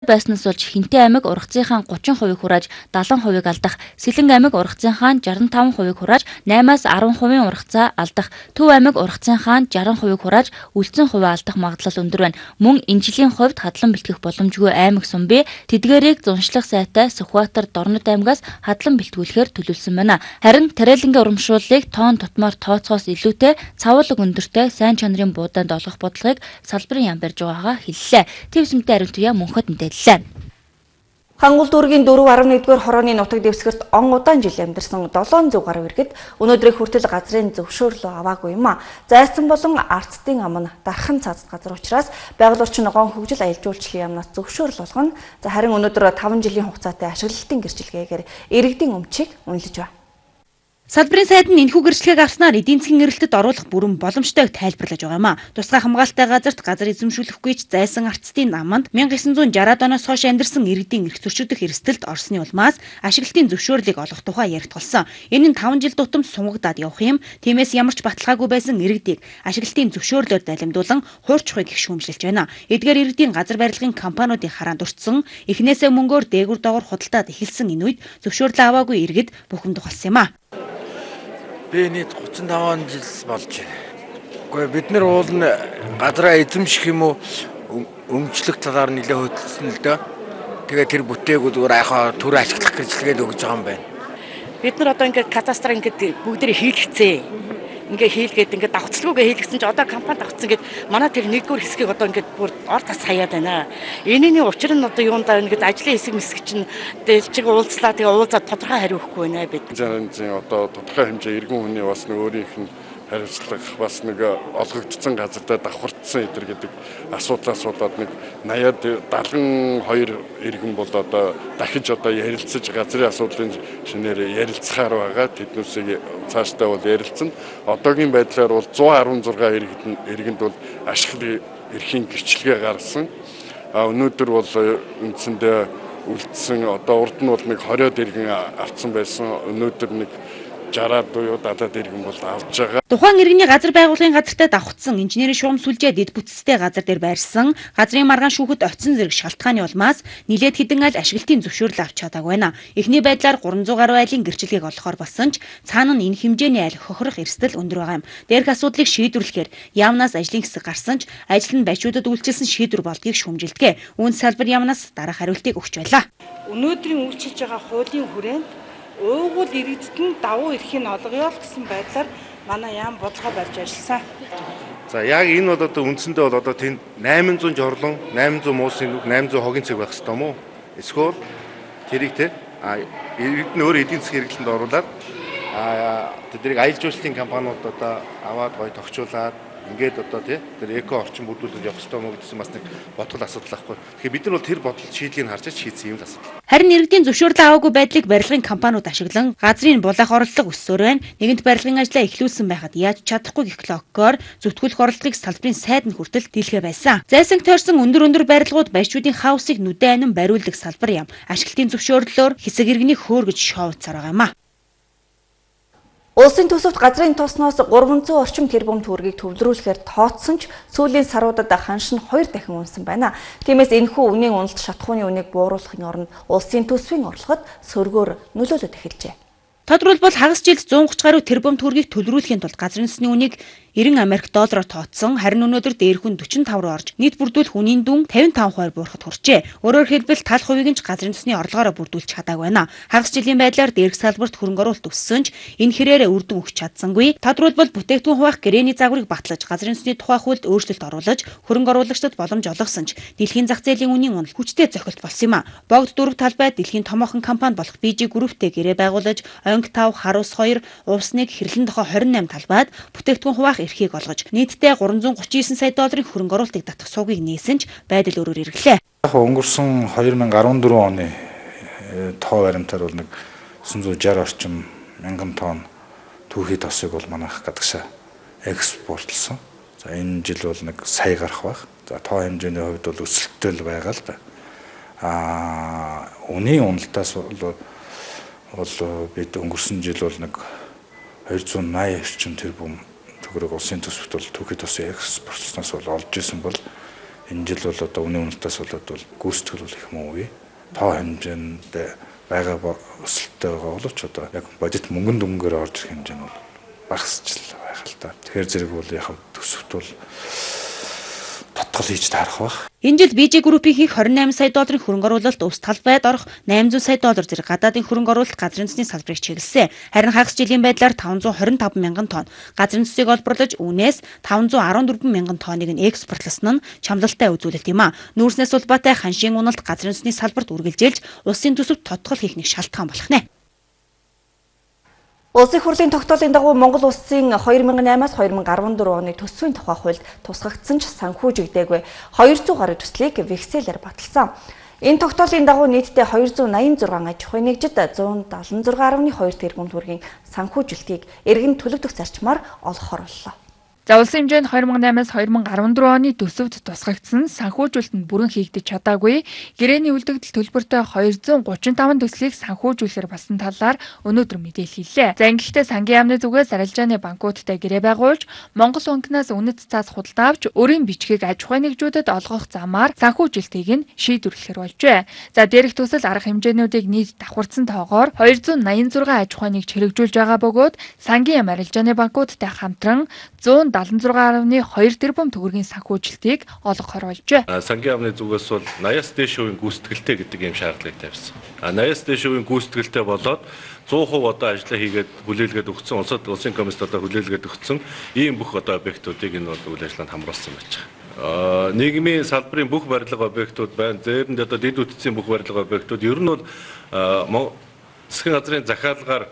Байснаас болж Хинтээ аймаг ургацынхаа 30% хурааж 70% алдах, Сэлэнг аймаг ургацынхаа 65% хурааж 8-аас 10% ургацаа алдах, Төв аймаг ургацынхаа 60% хурааж үлдсэн хувиа алдах магадлал өндөр байна. Мөн энэ жилийн хувьд хадлан бэлтгэх боломжгүй аймаг Сумбай тэдгээрийг зуншлах сайтай Сүхбаатар Дорнод аймагаас хадлан бэлтгүүлэхээр төлөвлөсөн байна. Харин тариалангийн урамшууллыг тоон тутмаар тооцоос илүүтэй цавуулга өндөртэй сайн чанарын буудаанд олгох бодлогыг салбарын яам барьж байгаагаа хэллээ. Твсмтэй ариун туяа мөнхөд мэдээллээ. Хангул дүүргийн 4.1-р хорооны нутаг дэвсгэрт он удаан жил амьдарсан 700 гаруй иргэд өнөөдрийг хүртэл газрын зөвшөөрлөө аваагүй юм а. Зайсан болон арцдын ам нь дархан цаазд газар учраас байгууллагч гон хөгжил аялал жуулчлалын яамнаас зөвшөөрөл олгоно. Харин өнөөдөр 5 жилийн хугацаатай ашиглалтын гэрчлэгээгээр иргэдийн өмчийг үнэлж байна. Салбарын сайд нь энэхүү гэрчлэгийг авснаар эдийн засгийн эрэлтэд оруулах бүрэн боломжтойг тайлбарлаж байгаа юм а. Тусгай хамгаалалттай газарт газар эзэмшүүлэхгүй ч зайсан арцдын аманд 1960-ад оноос хойш амьдарсан иргэдийн эрх зөрчигдөх эрсдэлд орсны улмаас ашиглалтын зөвшөөрлийг олгох тухай яригдулсан. Энэ нь 5 жил тутам сунгагдаад явах юм. Тиймээс ямар ч баталгаагүй байсан иргэдийг ашиглалтын зөвшөөрлөөр далимдуулан хуурчхыг гişүүмжилж байна. Эдгээр иргэдийн газар барилгын компаниудын хараанд өртсөн эхнээсээ мөнгөөр дээгүр доогоор худалдаад эхэлсэн энэ үед зөвшөөрлөө аваагүй иргэд бухимдах болсон юм а. Би нийт 35 жил болж байна. Гэхдээ бид нар уул нь газраа эзэмших юм уу өмчлөх талаар нэлээд хөдөлсөн л дөө. Тэгээд тэр бүтээгүүд өөр яхаа төр ашиглах гэрчлэгээд өгж байгаа юм байна. Бид нар одоо ингээд кадастр ингээд бүгдээ хийлгэцээ. Ингээд хийлгээд ингээд давхцалгүйгээ хийлгэсэн чи одоо компани давхцсан гэд манай тэр нэгдүгээр хэсгийг одоо ингээд бүр ор тас хаяад байна. Энэний учир нь одоо юундаа ингээд ажлын хэсэг мэсэг чинь чиг уулзлаа тэгээ уулзаад тодорхой хариу өгөхгүй байна бид. Одоо тодорхой хэмжээ иргэн хүний бас нэг өөрийнх нь хариуцлага бас нэг олгогдсон газартаа давхардсан эдэр гэдэг асуудлаас болоод нэг 80-72 иргэн бол одоо дахиж одоо ярилцаж газрын асуудлын шинээр ярилцахаар байгаа. Тэднүүсийг цаашдаа бол ярилцсан. Одоогийн байдлаар бол 116 иргэнд бол ашиглал эрхийн гэрчлэгээ гаргасан. Өнөөдөр бол үндсэндээ үлдсэн одоо урд нь бол нэг 20-од иргэн авсан байсан. Өнөөдөр нэг 60-аад буюу 70-аад иргэн бол авч байгаа. Тухайн иргэний газар байгууллагын газартаа давхцсан инженерийн шугам сүлжээ дэд бүтцтэй газар дээр байрсан газрын маргаан шүүхэд оцсон зэрэг шалтгааны улмаас нилээд хідэн айл ашиглалтын зөвшөөрөл авч чадаагүй байна. Эхний байдлаар 300 гаруй айлын гэрчлэгийг олохоор болсон ч цаана нь энэ хэмжээний айл хохирох эрсдэл өндөр байгаа юм. Дээрх асуудлыг шийдвэрлэхээр яамнаас ажлын хэсэг гарсан ч ажил нь бачуудад үйлчилсэн шийдвэр болдгийг шүүмжилдэг. Үүнд салбар яамнаас дараах хариултыг өгч байлаа. Өнөөдрийн үйлчилж байгаа хуулийн хүрээнд уугуул иргэдэд нь давуу эрхийг олгоё гэсэн байдлаар манай яам бодлого барьж ажилласан. За яг энэ бол одоо үндсэндээ бол одоо тэнд 800 жорлон, 800 муусын нүг, 800 хогийн цэг байх хэрэгтэй юм уу? Эсвэл тэрийг иргэд нь өөр эдийн засгийн хэрэглэнд оруулаад тэднийг аялал жуулчлалын компаниуд одоо аваад гоё тогтчуулаад ингээд одоо тэр эко орчин бүрдүүлэлт явах хэрэгтэй мó гэсэн бас нэг бодлого асуудал ахгүй. Тэгэхээр бид нар бол тэр бодлол шийдлийг харж шийдсэн юм л асуудал. Харин иргэдийн зөвшөөрлөө аваагүй байдлыг барилгын компаниуд ашиглан газрын булаах орлого өссөөр байна. Нэгэнт барилгын ажлаа эхлүүлсэн байхад яаж чадахгүй гэх логикоор зүтгүүлэх орлогыг салбарын сайд нь хүртэл дийлхэ байсан. Зайсанг тойрсон өндөр байрлагууд баячуудын хаусыг нүдэн анин бариулдаг салбар юм. Ашиглалтын зөвшөөрлөөр хэсэг иргэнийг хөөргөж шоуцаар байгаа юм а. Улсын төсөвт газрын тосноос 300 орчим тэрбум төгрөгийг төвлөрүүлэхээр тооцсон ч сүүлийн саруудад ханш нь 2 дахин унсан байна. Тиймээс энэхүү үнийн уналт шатхууны үнийг бууруулахын оронд улсын төсвийн орлогод сөргөөр нөлөөлөд эхэлжээ. Тодорхойлбол хагас жилд 130 гаруй тэрбум төгрөгийг төлрүүлэхийн тулд газрын төсний үнийг 90 Америк доллараар тооцсон. Харин өнөөдөр дээрх нь 45 руу орж нийт бүрдүүлэх үнийн дүн 55% буурахад хүрчээ. Өөрөөр хэлбэл тал хувийг нь ч газрын төсний орлогоороо бүрдүүлж чадаагүй байна. Хагас жилийн байдлаар дээрх салбарт хөрөнгө оруулалт өссөн ч энэ хэрээрээ үр дүн өгч чадсангүй. Тодорхойлбол бүтээгдэхүүн хуваах гэрээний загварыг батлаж газрын төсний тухай хуульд өөрчлөлт оруулаж хөрөнгө оруулагчдад боломж олгосон ч дэлхийн зах зээлийн үнийн унал хүчтэй зохилт болсон юм а. Богд дөрөв талбай дэлхийн томоохон компани болох BG Group-тэй гэрээ байгуулаж Онг 5, Харус 2, Увс 1, Хэрлэн дохой 28 талбайд бүтээгдэхүүн хуваах эрхийг олгож нийтдээ 339 сая долларын хөрөнгө оруулалтыг татах суугийг нээсэн ч байдал өөрөөр эргэлээ. Өнгөрсөн 2014 оны тоо баримтаар бол нэг 960 орчим мянган тонн түүхий тосыг бол манайх гадагшаа экспортлсон. За энэ жил бол нэг сая гарах байх. За тоо хэмжээний хувьд бол өсөлттэй л байгаа л да. Үнийн уналтаас бол бид өнгөрсөн жил бол нэг 280 орчим тэрбум төгрөг улсын төсөвт бол түүхий тосын экспортлсноос бол олж исэн бол энэ жил бол одоо үнийн үнэтээс бол гүйцэтгэл бол их муугүй. Тоо хэмжээнд байгаа өсөлттэй байгаа боловч одоо яг бодит мөнгөн дүнгээр орж ирэх хэмжээ нь бол багасч л байх л та. Тэгэхээр зэрэг бол яг төсөвт бол татгал хийж таарах баг. Энэ жил BJ Group-ийн хийх 28 сая долларын хөрөнгө оруулалт ус талбайд орох 800 сая доллар зэрэг гадаадын хөрөнгө оруулалт газрын засгийн салбарыг чиглэсэн. Харин хагас жилийн байдлаар 525 мянган тонн газрын засгийг олборлож үүнээс 514 мянган тонныг нь экспортлсон нь чамлалтай үзүүлэлт юм а. Нүүрснээс улбаатай ханшийн уналт газрын засгийн салбарт үргэлжилж улсын төсөвт тодтгол хийх нэг шалтгаан болох нэ. Улсын хурлын тогтоолын дагуу Монгол улсын 2008-аас 2014 оны төсвийн тухай хуульд тусгагдсан ч санхүүжигдээгүй 200 гаруй төслийг векселээр баталсан. Энэ тогтоолын дагуу нийтдээ 286 аж ахуйн нэгжид 176.2 тэрбум төгрөгийн санхүүжилтийг эргэн төлөгдөх зарчмаар олгохоор боллоо. За улсын хэмжээнд 2008-аас 2014 оны төсөвт тусгагдсан санхүүжүүлэлт нь бүрэн хийгдэж чадаагүй гэрээний үлдэгдэл төлбөртэй 235 төслийг санхүүжүүлэхээр болсон талаар өнөөдөр мэдээлэл хийлээ. За ингэхдээ сангийн яамны зүгээс арилжааны банкуудтай гэрээ байгуулж Монгол банкнаас үнэт цаас худалдаа авч өөрийн бичгийг аж ахуйн нэгжүүдэд олгох замаар санхүүжилтийг нь шийдвэрлэхээр болжээ. За дээрх төсөл арга хэмжээнүүдийг нийт давхарсан тоогоор 286 аж ахуйн нэгж хэрэгжүүлж байгаа бөгөөд сангийн яам арилжааны банкуудтай хамтран 176.2 тэрбум төгрөгийн санхүүжилтийг олгохоор болжээ. Сангийн яамны зүгээс бол 80-аас дээш хувийн гүйцэтгэлтэй гэдэг юм шаардлагыг тавьсан. 80-аас дээш хувийн гүйцэтгэлтэй болоод 100% одоо ажиллаа хийгээд хүлээлгээд өгсөн улсын комиссд одоо хүлээлгээд өгсөн ийм бүх одоо объектуудыг энэ бол үйл ажиллагаанд хамруулсан байж байгаа. Нийгмийн салбарын бүх барилга объектууд байна. Зээрэнд одоо дэд үтцийн бүх барилга объектууд ер нь бол засгийн газрын захиалгаар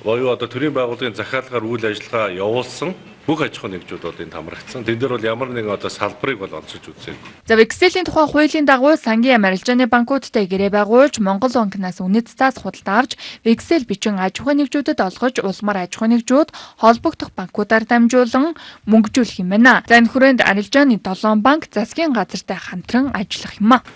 боёо одоо төрийн байгууллагын захиалгаар үйл ажиллагаа явуулсан бүх аж ахуйн нэгжүүд энд хамрагдсан. Тэн дээр бол ямар нэгэн одоо салбарыг бол онцолж үзээгүй. За векселийн тухай хуулийн дагуу сангийн яам арилжааны банкуудтай гэрээ байгуулж Монгол банкнаас үнэт цаас худалдаа авч вексел бичин аж ахуйн нэгжүүдэд олгож улмаар аж ахуйн нэгжүүд холбогдох банкудаар дамжуулан мөнгөжүүлэх юм байна. За энэ хүрээнд арилжааны 7 банк засгийн газартай хамтран ажиллах юм а.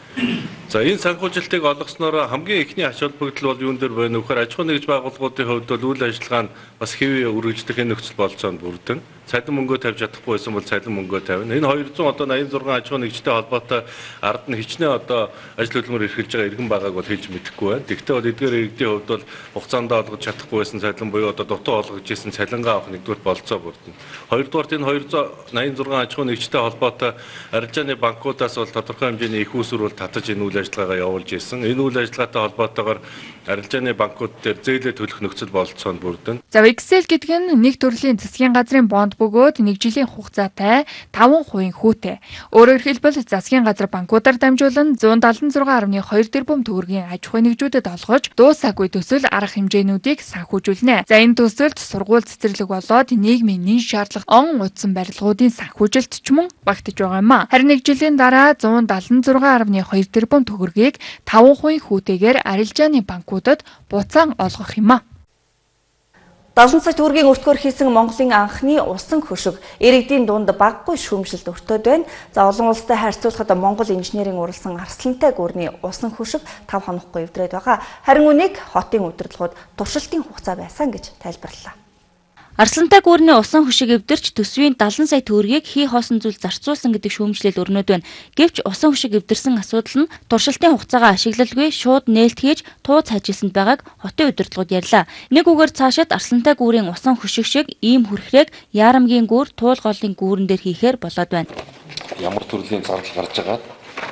За энэ санхүүжилтийг олгосноор хамгийн ихний ач холбогдол бол юун дээр байна вэ гэхээр аж ахуйн нэгж байгууллагуудын хувьд бол үйл ажиллагаанд бас хэвээ үргэлжлэх энэ нөхцөл болцоонд бүрдэн. Цалин мөнгөө тавьж чадахгүй байсан бол цалин мөнгөө тавина. Энэ 286 аж ахуйн нэгжтэй холбоотой ард нь хичнээн одоо ажил хөдөлмөр эрхэлж байгаа иргэн байгааг бол хэлж мэдэхгүй байна. Тэгвэл бол эдгээр иргэдийн хувьд бол хугацаанд олгож чадахгүй байсан цалин буюу одоо дутуу олгож исэн цалингаа авах нэгдүгээр болцоо бүрдэн. Хоёрдугаарт энэ 286 аж ахуйн нэгжтэй холбоотой арилжааны банкудаас бол тодорхой хэмжээний их усүр бол татаж энэ үйл ажиллагаагаа явуулж исэн. Энэ үйл ажиллагаатай холбоотойгоор арилжааны банкуд дээр зээлээ төлөх нөхцөл бололцоонд бүрдэн. За вексел гэдэг нь нэг төрлийн засгийн газрын бонд бөгөөд нэг жилийн хугацаатай 5% хүүтэй. Өөрөөр хэлбэл засгийн газар банкудаар дамжуулан 176.2 тэрбум төгрөгийн аж ахуйн нэгжүүдэд олгож дуусаагүй төсөл арга хэмжээнүүдийг санхүүжүүлнэ. За энэ төсөлд сургууль цэцэрлэг болоод нийгмийн нэн шаардлага он утсан барилгуудын санхүүжилт ч мөн багтаж байгаа юм а. Харин нэг жилийн дараа 176.2 тэрбум төгрөгийг 5% хүүтэйгээр арилжааны банкудад буцаан олгох юм а. 70 сая төгрөгийн өртгөөр хийсэн Монголын анхны усан хөшиг иргэдийн дунд баггүй шүүмжилт өртөөд байна. За олон улстай харьцуулахад Монгол инженерийн уралсан арслантай гүрний усан хөшиг 5 хоноггүй эвдрээд байгаа. Харин үнийг хотын удирдлагууд туршилтын хугацаа байсан гэж тайлбарллаа. Арслантай гүрний усан хөшиг эвдэрч төсвийн 70 сая төгрөгийг хий хоосон зүйл зарцуулсан гэдэг шүүмжлэл өрнөд байна. Гэвч усан хөшиг эвдэрсэн асуудал нь туршилтын хугацаагаа ашиглалгүй шууд нээлтгээж тууз хайжилсанд байгааг хотын удирдлагууд ярьлаа. Нэг үгээр цаашид арслантай гүрийн усан хөшиг шиг ийм хүрхрээг Яарамгийн гүр, Туул голын гүүрэн дээр хийхээр болоод байна. Ямар төрлийн зардал гарч байгаад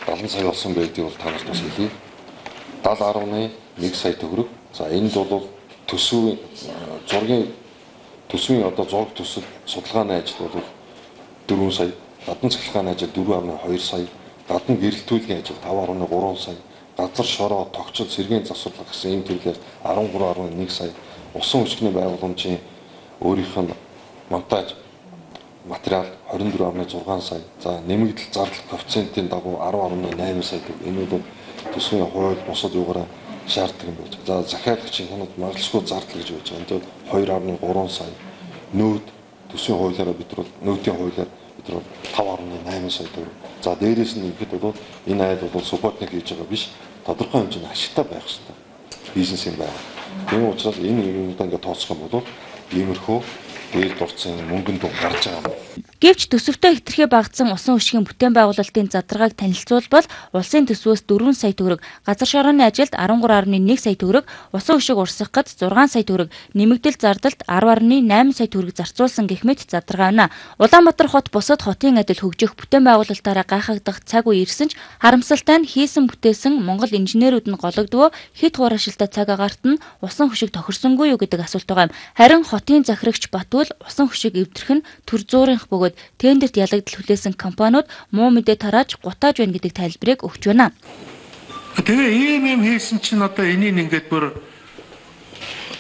70 сая болсон байдгийг бол танаас бас хэлье. 70.1 сая төгрөг. За энд бол төсвийн одоо зураг төсөл судалгааны ажил бол 4 сая, гадна цахилгааны ажил 4.2 сая, гадна гэрэлтүүлгийн ажил 5.3 сая, газар шороо, тогтцол, сэргийн засварлага гэсэн ийм төрлөөр 13.1 сая, усан хөшгөний байгууламжийн өөрийнх нь монтаж материал 24.6 сая, за нэмэгдэл зардал коэффициентийн дагуу 10.8 сая төгрөг. Энэ бол төсвийн хууль бусад юугаараа шаарддаг юм байна. За захиалагчийн хяналт маргалшгүй зардал гэж байж байгаа. Энд 2.3 сая. Нөөд төсвийн хуулиараа бид нар нөөдийн хуулиар бид нар 5.8 сая төгрөг. За дээрээс нь ихэд бол энэ айл бол субботник хийж байгаа биш. Тодорхой хэмжээний ашигтай байх хэрэгтэй. Бизнес юм байна. Тийм учраас энэ юмудаа ингээд тооцох юм бол иймэрхүү дээр дурдсан мөнгөнд гарч байгаа юм. Гэвч төсөвтэй хэтэрхий багтсан усан өшгийн бүтээн байгуулалтын задаргааг танилцуулбал улсын төсвөөс 4 сая төгрөг, газар шорооны ажилд 13.1 сая төгрөг, усан өшиг урсгахад 6 сая төгрөг, нэмэгдэл зардалд 10.8 сая төгрөг зарцуулсан гэх мэт задаргаа байна. Улаанбаатар хот бусад хотын адил хөгжих бүтээн байгуулалтаараа гайхагдах цаг үе ирсэн ч харамсалтай нь хийсэн бүтээсэн Монгол инженерүүд нь гологдвоо хэд хуурашилтай цаг агаарт нь усан хөшиг тохирсонгүй юу гэдэг асуулт байгаа юм. Харин хотын захирагч Батүл усан хөшиг эвдрэх нь төр зуурынх бөгөөд тендерт ялагдал хүлээсэн компаниуд муу мэдээ тарааж гутааж байна гэдэг тайлбарыг өгч байна. Тэгээ ийм хийсэн чинь одоо энийг ингээд бүр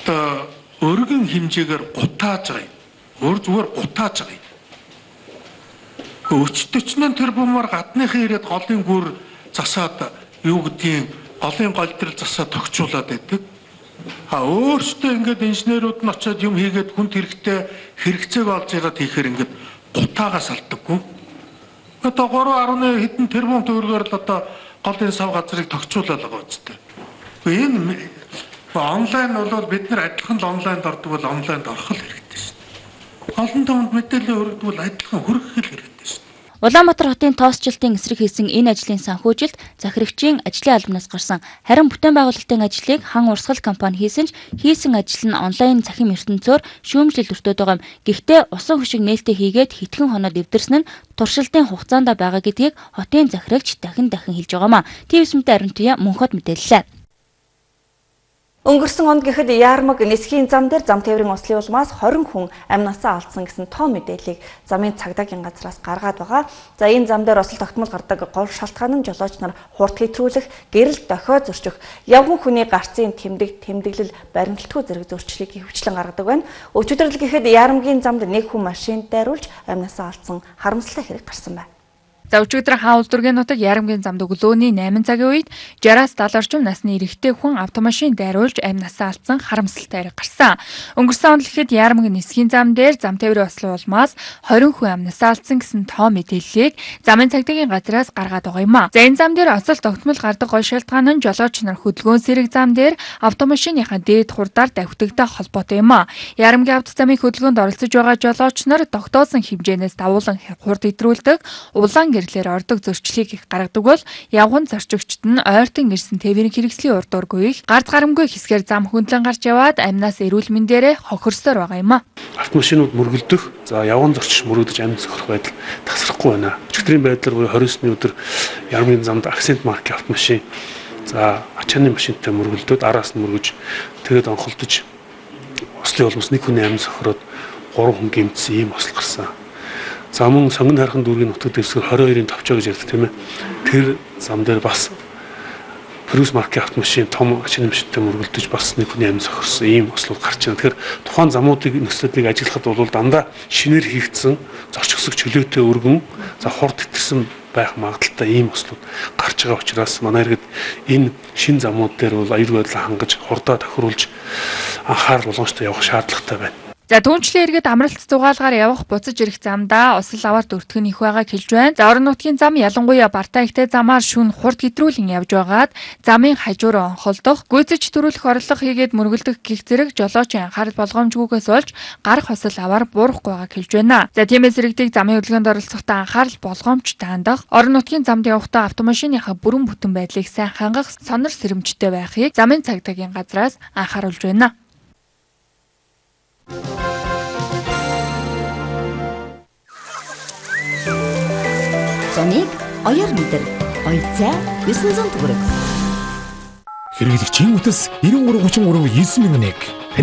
одоо өргөн хэмжээгээр гутааж байгаа юм. Өөр зүгээр гутааж байгаа юм. Өчтөчнөн тэр бумаар гадныхан ирээд голын гүр засаад юу гэдгийг голын голдрол засаад тогтчуулаад байдаг. Өөртөө ингээд инженерүүд нь очиод юм хийгээд хүнд хэрэгцээг олж ираад хийхээр ингээд гутаагаас алдаггүй. Одоо 3.1 хэдэн тэрбум төгрөгөөр л одоо голын сав газрыг тогтчуулаад байгаа үстэй. Энэ онлайн бол бид нар адилхан л онлайнд ордог бол онлайнд орох л хэрэгтэй шүү дээ. Олон томд мэдээлэл өргөдөг бол адилхан хүргэх л хэрэгтэй шүү дээ. Улаанбаатар хотын тоосчлтын эсрэг хийсэн энэ ажлын санхүүжилт захирагчийн ажлын албанаас гарсан. Харин бүтээн байгуулалтын ажлыг хан урсгал компани хийсэн ч хийсэн ажил нь онлайн цахим ертөнцөөр шүүмжлэл өртөөд байгаа юм. Гэхдээ усан хөшиг нээлттэй хийгээд хэдхэн хоноод эвдэрсэн нь туршилтын хугацаанд байгаа гэдгийг хотын захирагч дахин хэлж байгаамаа. ТV9-тэй Ариун Туяа Мөнхөд мэдээллээ. Өнгөрсөн онд гэхэд Яармаг Нисхийн зам дээр зам тээврийн услын улмаас 20 хүн амь насаа алдсан гэсэн тоо мэдээллийг замын цагдаагийн газраас гаргаад байгаа. За энэ зам дээр осол тогтмол гардаг гол шалтгаан нь жолооч нар хурд хэтрүүлэх, гэрэл дохио зөрчих, явган хүний гарцын тэмдэглэл баримталтгүй зэрэг зөрчлийг хөвчлэн гаргадаг байна. Өчигдөр л гэхэд Яармгийн замд нэг хүн машинд дайруулж амь насаа алдсан харамсалтай хэрэг гарсан байна. За өчигдөр Хаул дүүргийн нутаг Ярамгийн замд өглөөний 8 цагийн үед 60-70 орчим насны эрэгтэй хүн автомашин дайруулж амь насаа алдсан харамсалтай хэрэг гарсан. Өнгөрсөн онд л гэхэд Ярамгийн Нисхийн зам дээр зам тээврийн ослын улмаас 20 хүн амь насаа алдсан гэсэн тоо мэдээллийг замын цагдаагийн газраас гаргаад байгаа юм а. За энэ зам дээр осол тогтмол гардаг гол шалтгаан нь жолооч нар хөдөлгөөн сэрэг зам дээр автомашиныхаа дээд хурдаар давхитагтай холбоотой юм а. Ярамгийн автозамын хөдөлгөөнд оролцож байгаа жолооч нар тогтоосон хэмжээнээс давуулан хурд идрүүлдэг, улаан гэрлээр ордог зөрчлийг их гаргадаг бол явган зорчигчд нь ойртон ирсэн тээврийн хэрэгслийн урд ургүйг гарц гарамгүй хэсгээр зам хөндлөн гарч яваад амнаас эрүүл мэндээрээ хохирсоор байгаа юм а. Автомашинууд мөргөлдөх, за явган зорчигч мөргөдөж амь зөхөх байдал тасрахгүй байна. Өчигдрийн байдлаар 29-ны өдөр Ярамгийн замд акцент маркийн автомашин за ачааны машинтай мөргөлдөд араас нь мөргөж тэгээд онхолдож ослын улмаас нэг хүний амь зөхрөөд 3 хүн гэмтсэн ийм осол гарсан. За мөн сонгон хайрхан дүүргийн нутаг дэвсгэр 22-ын товчоо гэж ярьдаг тийм ээ. Тэр зам дээр бас Прус маркийн автомашин том ачааны машинтай мөргөлдөж бас нэг хүний амь зохирсон ийм ослууд гарч байна. Тэгэхээр тухайн замуудыг нөхцөлийг ажиллахад бол дандаа шинээр хийгдсэн зорчигсог чөлөөтэй өргөн за хурд хэтэрсэн байх магадaltaй ийм ослууд гарч байгаа учраас манай иргэд энэ шин замууд дээр бол аюул байдлаа хангаж хурдаа тохируулж анхаарал болгоомжтой явах шаардлагатай байна. За түүнчлэн иргэд амралт зугаалгаар явах буцаж ирэх замдаа осол аваар дөртгөн их байгааг хэлж байна. За орон нутгийн зам ялангуяа Бартаа ихтэй замаар шүн хурд гэдрүүлэн явж байгаад замын хажуур онхолдох, гүйцэж төрүүлэх орлого хийгээд мөргөлдөх гих зэрэг жолоочийн анхаарал болгоомжгүйгээс болж гарах осол аваар буурахгүй байгааг хэлж байна. За тиймээс иргэдийг замын хөдөлгөөнд оролцохдоо анхаарал болгоомжтой хандах, орон нутгийн замд явахдаа автомашиныхаа бүрэн бүтэн байдлыг сайн хангах сонор сэрэмжтэй байхыг замын цагдаагийн газраас анхааруулж байна. Зоник оёр мэдэр ойцаа 900 төгрөг. Хэрэглэгчийн үтс 9333 9001